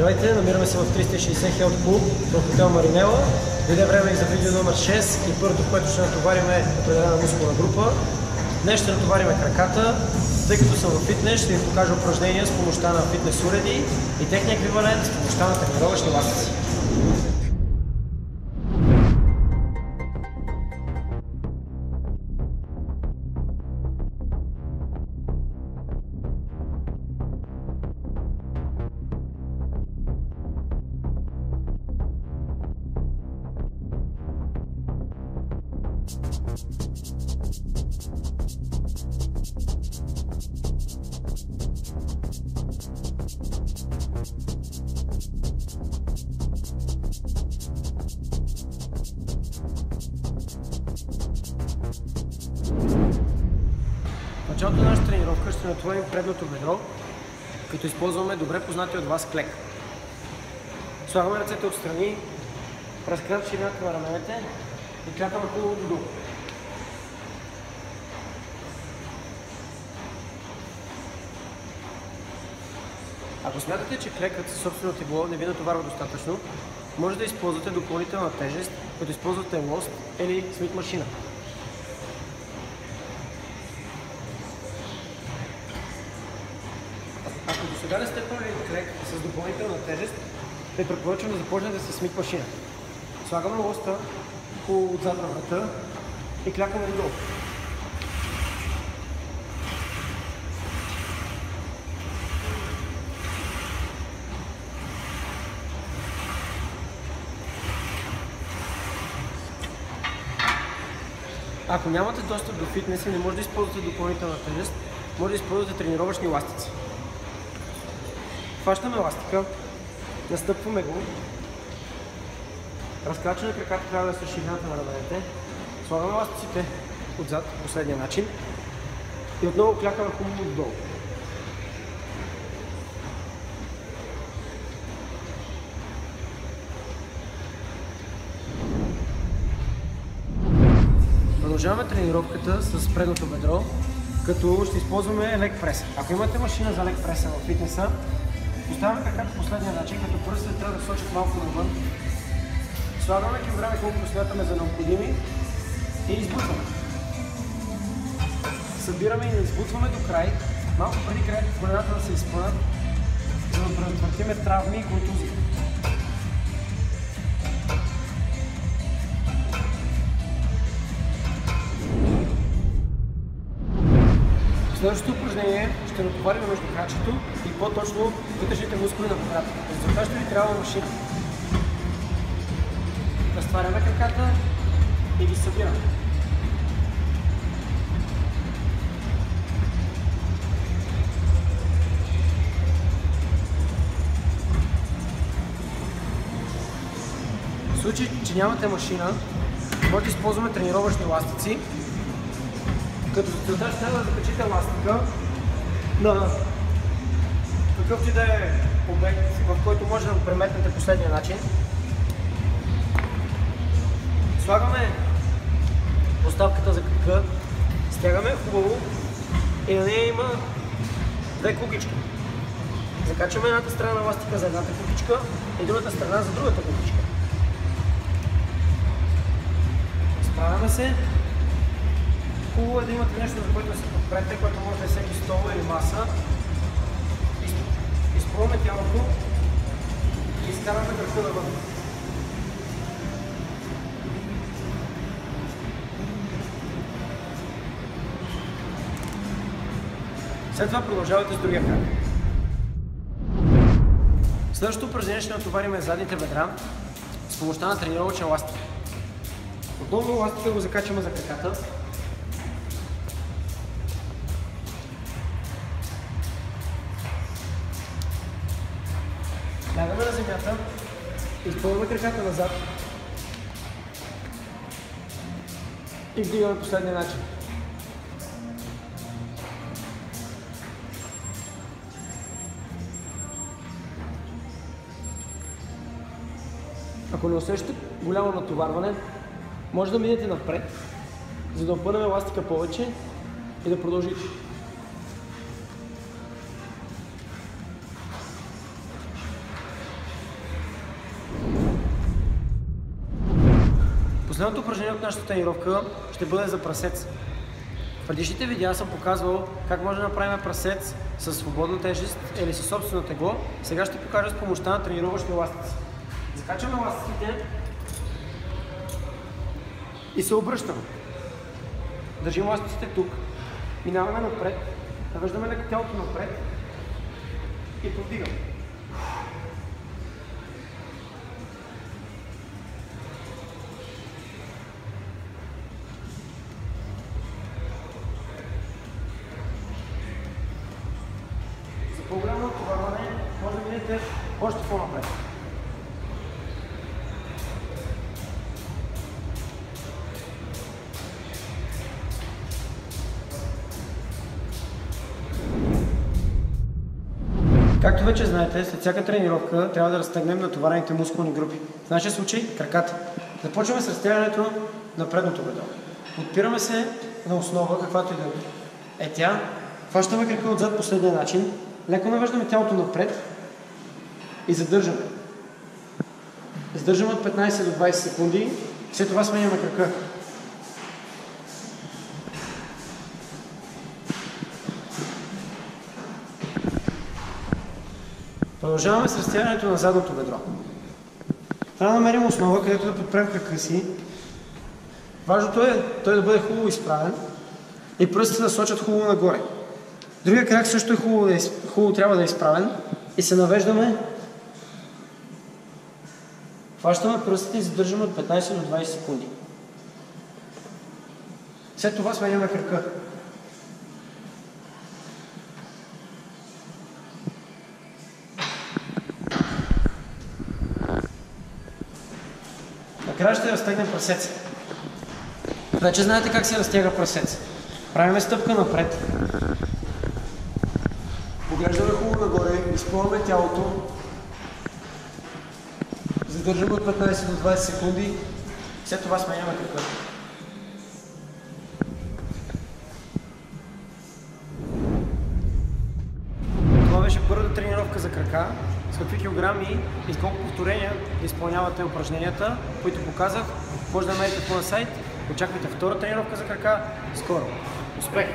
Здравейте, намираме се в 360 Health Club в хотел Маринела. Дойде време и за видео номер 6 и първото, което ще натоварим е определена мускулна група. Днес ще натоварим краката. Тъй като съм в фитнес, ще ви покажа упражнения с помощта на фитнес уреди и техния еквивалент с помощта на тренировъчни ластици. В началото на нашата тренировка ще натоварим предното бедро, като използваме добре познати от вас клек. Слагаме ръцете отстрани, разкриваме ширината на раменете и клякаме хубаво додолу. Ако смятате, че клекът със собствено тегло не ви натоварва достатъчно, може да използвате допълнителна тежест, като използвате лост или смит машина. Ако до сега не сте правили клек с допълнителна тежест, ви препоръчвам да започнете с смит машина. Слагаме лоста отзад на врата и клякаме надолу. Ако нямате достъп до фитнес и не може да използвате допълнителна тежест, може да използвате тренировъчни ластици. Хващаме ластика, настъпваме го, разкрачваме краката трябва да са ширината на раменете, слагаме ластиците отзад по последния начин и отново клякаме хубаво отдолу. Продължаваме тренировката с предното бедро, като ще използваме лег прес. Ако имате машина за лег преса в фитнеса, поставяме краката по последния начин, като пръстите трябва да сочат малко навън. Слагаме килограми, колкото смятаме за необходими и избутваме. Събираме и избутваме до край, малко преди колената да се изпънат, за да предотвратим травми и контузии. Следващото упражнение ще натоварим между крачето и по-точно вътрешните мускули на краката. За това ще ви трябва машина. Разтваряме краката и ги събираме. В случай, че нямате машина, може да използваме тренировъчни ластици, като за целта ще трябва да закачите ластика на какъвто и да е обект, в който може да го преметнете последния начин. Слагаме поставката за крака, стягаме хубаво и на нея има две кукички. Закачаме едната страна на ластика за едната кукичка и другата страна за другата кукичка. Справяме се. Хубаво е да имате нещо, за което да се подпрете, което може да е всеки стол или маса. Изпълваме тялото и изкараме върха навън. След това продължавате с другия крак. Следващото упражнение ще натоварим задните бедра с помощта на тренировъчен ластик. Отново ластика го закачаме за краката. Лягаме на земята, изпълваме краката назад и вдигаме последния начин. Ако не усещате голямо натоварване, може да минете напред, за да опънем еластика повече и да продължите. Последното упражнение от нашата тренировка ще бъде за прасец. В предишните видеа съм показвал как може да направим прасец с свободна тежест или със собствено тегло. Сега ще покажа с помощта на тренировъчни еластици. Закачваме еластиците и се обръщаме. Държим еластиците тук, минаваме напред, навеждаме леко тялото напред и повдигаме. За по-голямо натоварване може да минете още по-напред. Както вече знаете, след всяка тренировка трябва да разтегнем натоварените мускулни групи. В нашия случай краката. Започваме с разтягането на предното бедро. Подпираме се на основа, каквато и да е тя. Хващаме крака отзад последния начин. Леко навеждаме тялото напред и задържаме. Задържаме от 15 до 20 секунди. След това сменяме крака. Продължаваме с разтягането на задното бедро. Трябва да намерим основа, където да подпрем крака си. Важното е той да бъде хубаво изправен и пръстите да сочат хубаво нагоре. Другия крак също е хубаво трябва да е изправен и се навеждаме. Хващаме пръстите и задържаме от 15 до 20 секунди. След това сменяме крака. Накрая ще разтегнем прасец. Вече знаете как се разтяга прасец. Правиме стъпка напред. Поглеждаме хубаво нагоре, изпълваме тялото. Задържаме от 15 до 20 секунди. След това сменяме крака. Това беше първата тренировка за крака. С какви килограми и с колко повторения да изпълнявате упражненията, които показах. Може да намерите в моя сайт. Очаквайте втора тренировка за крака скоро. Успех!